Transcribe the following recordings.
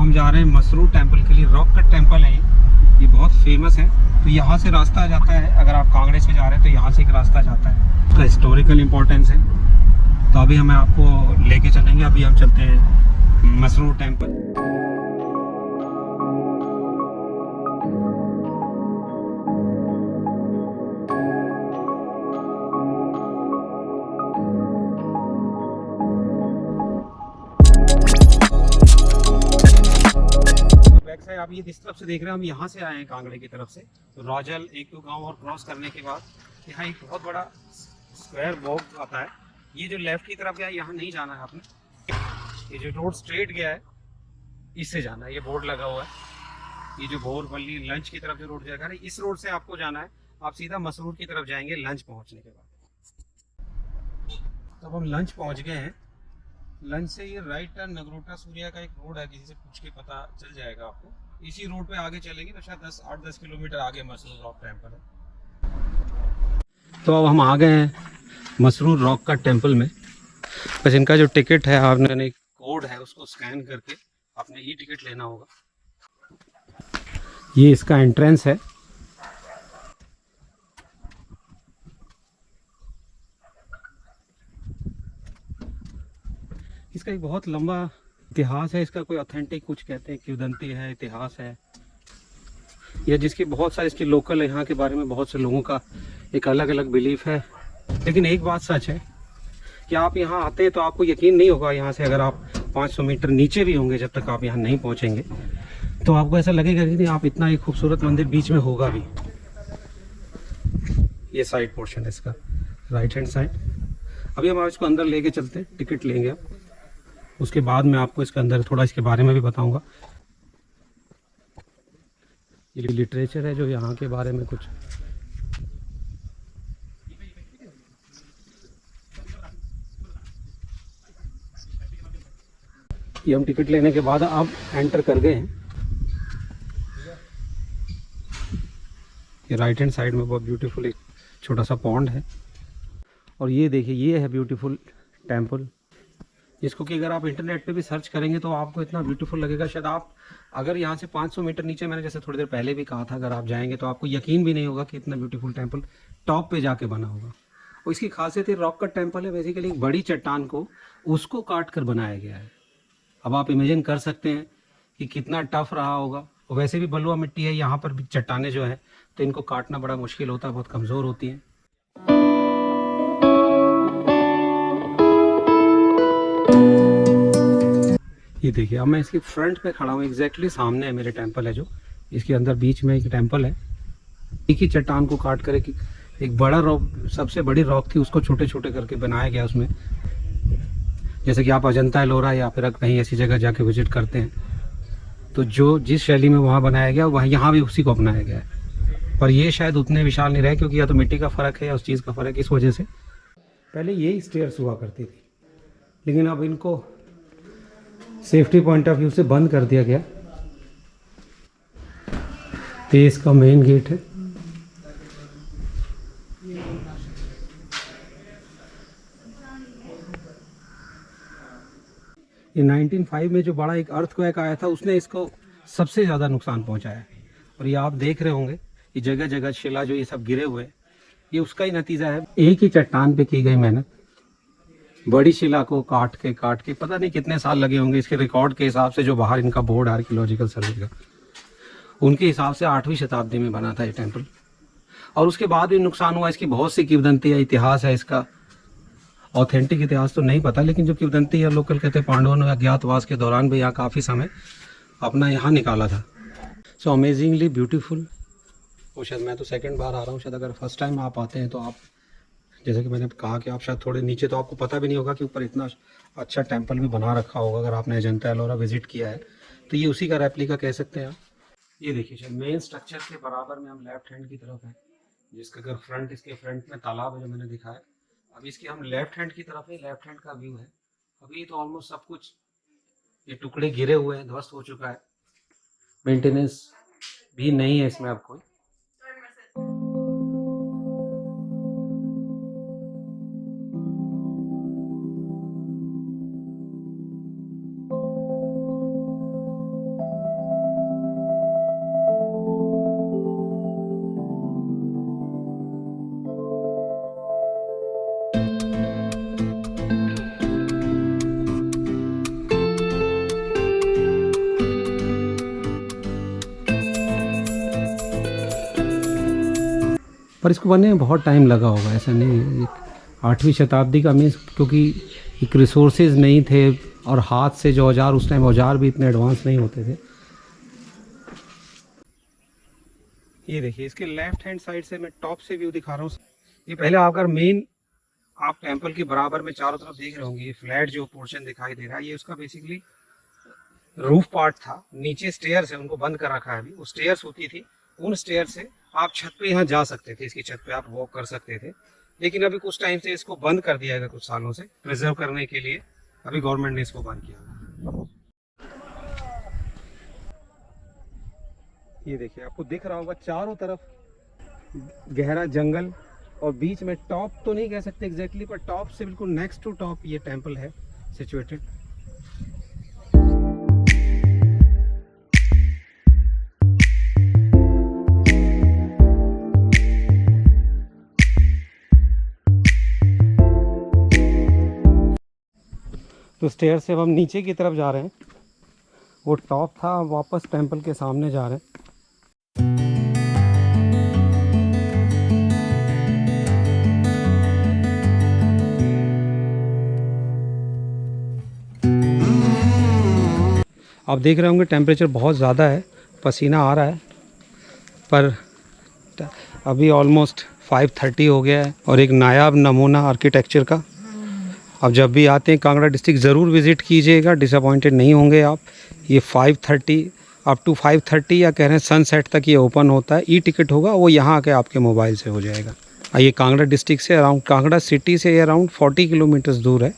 हम जा रहे हैं मसरूर टेम्पल के लिए। रॉक कट टेम्पल है ये बहुत फेमस है। तो यहाँ से रास्ता जाता है, अगर आप कांगड़े से जा रहे हैं तो यहाँ से एक रास्ता जाता है। इसका हिस्टोरिकल इम्पोर्टेंस है। तो अभी हमें आपको लेके चलेंगे। अभी हम चलते हैं मसरूर टेम्पल। बैक साइड आप ये इस तरफ से देख रहे हैं, हम यहाँ से आए हैं कांगड़े की तरफ से। तो रौजल एक दो गांव और क्रॉस करने के बाद यहाँ एक बहुत बड़ा स्क्वायर वॉक आता है। ये जो लेफ्ट की तरफ गया है यहाँ नहीं जाना है आपने, ये जो रोड स्ट्रेट गया है इससे जाना है। ये बोर्ड लगा हुआ है, ये जो भोरपल्ली लंच की तरफ जो रोड जाएगा ना, इस रोड से आपको जाना है। आप सीधा मसरूर की तरफ जाएंगे लंच पहुँचने के बाद। तब हम लंच पहुँच गए हैं। लंच से ये राइट टर्न नगरोटा सूर्या का एक रोड है, किसी से पूछ के पता चल जाएगा आपको। इसी रोड पे आगे चलेंगे तो शायद 8-10 किलोमीटर आगे मसरूर रॉक टेम्पल है। तो अब हम आ गए हैं मसरूर रॉक का टेम्पल में। बस इनका जो टिकट है, आपने एक कोड है उसको स्कैन करके आपने ई टिकट लेना होगा। ये इसका एंट्रेंस है। इसका एक बहुत लंबा इतिहास है। इसका कोई ऑथेंटिक कुछ कहते हैं किंवदंती है, इतिहास है या जिसकी बहुत सारे इसके लोकल यहाँ के बारे में बहुत से लोगों का एक अलग अलग बिलीफ है। लेकिन एक बात सच है कि आप यहाँ आते हैं तो आपको यकीन नहीं होगा। यहाँ से अगर आप 500 मीटर नीचे भी होंगे, जब तक आप यहाँ नहीं पहुँचेंगे तो आपको ऐसा लगेगा कि नहीं, आप इतना एक खूबसूरत मंदिर बीच में होगा भी। ये साइड पोर्शन है इसका, राइट हैंड साइड। अभी हम इसको अंदर लेके चलते हैं, टिकट लेंगे आप। उसके बाद मैं आपको इसके अंदर थोड़ा इसके बारे में भी बताऊंगा। ये लिटरेचर है जो यहाँ के बारे में कुछ। ये हम टिकट लेने के बाद आप एंटर कर गए हैं। ये राइट हैंड साइड में बहुत ब्यूटीफुल एक छोटा सा पॉन्ड है। और ये देखिए, ये है ब्यूटीफुल टेम्पल, जिसको कि अगर आप इंटरनेट पे भी सर्च करेंगे तो आपको इतना ब्यूटीफुल लगेगा। शायद आप अगर यहाँ से 500 मीटर नीचे, मैंने जैसे थोड़ी देर पहले भी कहा था, अगर आप जाएंगे तो आपको यकीन भी नहीं होगा कि इतना ब्यूटीफुल टेम्पल टॉप पे जाके बना होगा। और इसकी खासियत है, रॉक कट टेम्पल है, बेसिकली एक बड़ी चट्टान को उसको काट कर बनाया गया है। अब आप इमेजिन कर सकते हैं कि कितना टफ रहा होगा। और वैसे भी बलुआ मिट्टी है यहाँ पर भी, चट्टाने जो है तो इनको काटना बड़ा मुश्किल होता है, बहुत कमज़ोर होती हैं। ये देखिए, अब मैं इसकी फ्रंट पे खड़ा हूँ, एग्जैक्टली सामने है मेरे टेंपल है जो। इसके अंदर बीच में एक टेंपल है। एक ही चट्टान को काट कर एक बड़ा रॉक, सबसे बड़ी रॉक थी, उसको छोटे छोटे करके बनाया गया उसमें। जैसे कि आप अजंता एलोरा या फिर कहीं ऐसी जगह जाके विजिट करते हैं तो जो जिस शैली में वहाँ बनाया गया वहाँ यहाँ भी उसी को अपनाया गया है। पर ये शायद उतने विशाल नहीं रहे, क्योंकि या तो मिट्टी का फ़र्क है या उस चीज़ का फ़र्क है, इस वजह से। पहले यही स्टेयर्स हुआ करती थी, लेकिन अब इनको सेफ्टी पॉइंट ऑफ व्यू से बंद कर दिया गया। ये इसका मेन गेट है। ये 1905 में जो बड़ा एक अर्थक्वेक आया था, उसने इसको सबसे ज़्यादा नुकसान पहुंचाया। और ये आप देख रहे होंगे, ये जगह जगह शिला जो ये सब गिरे हुए, ये उसका ही नतीजा है। एक ही चट्टान पे की गई मेहनत, बड़ी शिला को काट के पता नहीं कितने साल लगे होंगे। इसके रिकॉर्ड के हिसाब से जो बाहर इनका बोर्ड आर्कियोलॉजिकल सर्वे का, उनके हिसाब से 8वीं शताब्दी में बना था ये टेम्पल। और उसके बाद भी नुकसान हुआ। इसकी बहुत सी किंवदंती है, इतिहास है इसका। ऑथेंटिक इतिहास तो नहीं पता, लेकिन जो किंवदंती है, लोकल कहते हैं पांडवों ने अज्ञातवास के दौरान भी यहाँ काफ़ी समय अपना यहाँ निकाला था। सो अमेजिंगली ब्यूटीफुल। और शायद मैं तो सेकंड बार आ रहा हूँ, शायद अगर फर्स्ट टाइम आप आते हैं तो आप, जैसे कि मैंने कहा कि आप शायद थोड़े नीचे, तो आपको पता भी नहीं होगा कि ऊपर इतना अच्छा टेम्पल भी बना रखा होगा। अगर आपने अजंता एलोरा विजिट किया है तो ये उसी का रेप्लिका कह सकते हैं आप। ये देखिए, मेन स्ट्रक्चर के बराबर में हम लेफ्ट हैंड की तरफ है, जिसका अगर फ्रंट, इसके फ्रंट में तालाब है जो मैंने दिखाया। अभी इसकी हम लेफ्ट हैंड की तरफ है, लेफ्ट हैंड का व्यू है। अभी तो ऑलमोस्ट सब कुछ, ये टुकड़े गिरे हुए हैं, ध्वस्त हो चुका है। मेंटेनेंस भी नहीं है इसमें अब कोई। पर इसको बनने में बहुत टाइम लगा होगा, ऐसा नहीं। 8वीं शताब्दी का मीन्स, क्योंकि एक रिसोर्सेज नहीं थे और हाथ से जो औजार, उस टाइम औजार भी इतने एडवांस नहीं होते थे। ये देखिए, इसके लेफ्ट हैंड साइड से मैं टॉप से व्यू दिखा रहा हूँ। ये पहले आपका मेन, आप टेंपल के बराबर में चारों तरफ देख रहे होंगे, ये फ्लैट जो पोर्शन दिखाई दे रहा है, ये उसका बेसिकली रूफ पार्ट था। नीचे स्टेयर्स है, उनको बंद कर रखा है अभी। वो स्टेयर्स होती थी, उन स्टेयर से आप छत पे यहाँ जा सकते थे, इसकी छत पे आप वॉक कर सकते थे। लेकिन अभी कुछ टाइम से इसको बंद कर दिया गया, कुछ सालों से प्रिजर्व करने के लिए अभी गवर्नमेंट ने इसको बंद किया। ये देखिए, आपको दिख रहा होगा चारों तरफ गहरा जंगल, और बीच में टॉप तो नहीं कह सकते एग्जैक्टली, पर टॉप से बिल्कुल नेक्स्ट टू टॉप ये टेंपल है सिचुएटेड। तो स्टेयर से अब हम नीचे की तरफ जा रहे हैं। वो टॉप था, वापस टेंपल के सामने जा रहे हैं। आप देख रहे होंगे टेम्परेचर बहुत ज़्यादा है, पसीना आ रहा है, पर अभी ऑलमोस्ट 5:30 हो गया है। और एक नायाब नमूना आर्किटेक्चर का। अब जब भी आते हैं कांगड़ा डिस्ट्रिक्ट ज़रूर विज़िट कीजिएगा, डिसअपॉइंटेड नहीं होंगे आप। ये 5:30 अप टू 5:30 या कह रहे हैं सनसेट तक ये ओपन होता है। ई टिकट होगा, वो यहाँ आके आपके मोबाइल से हो जाएगा। ये कांगड़ा डिस्ट्रिक्ट से अराउंड, कांगड़ा सिटी से अराउंड 40 किलोमीटर्स दूर है।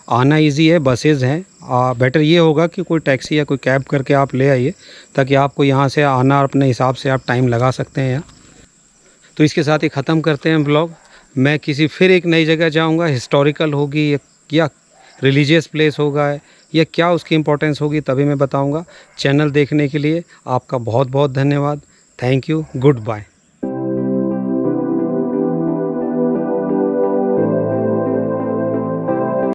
आना इजी है, बसेज हैं। बेटर ये होगा कि कोई टैक्सी या कोई कैब करके आप ले आइए, ताकि आपको यहाँ से आना अपने हिसाब से आप टाइम लगा सकते हैं यहाँ। तो इसके साथ ही ख़त्म करते हैं ब्लॉग। मैं किसी फिर एक नई जगह जाऊँगा, हिस्टोरिकल होगी या रिलीजियस प्लेस होगा या क्या उसकी इम्पोर्टेंस होगी, तभी मैं बताऊँगा। चैनल देखने के लिए आपका बहुत बहुत धन्यवाद। Thank you, good bye.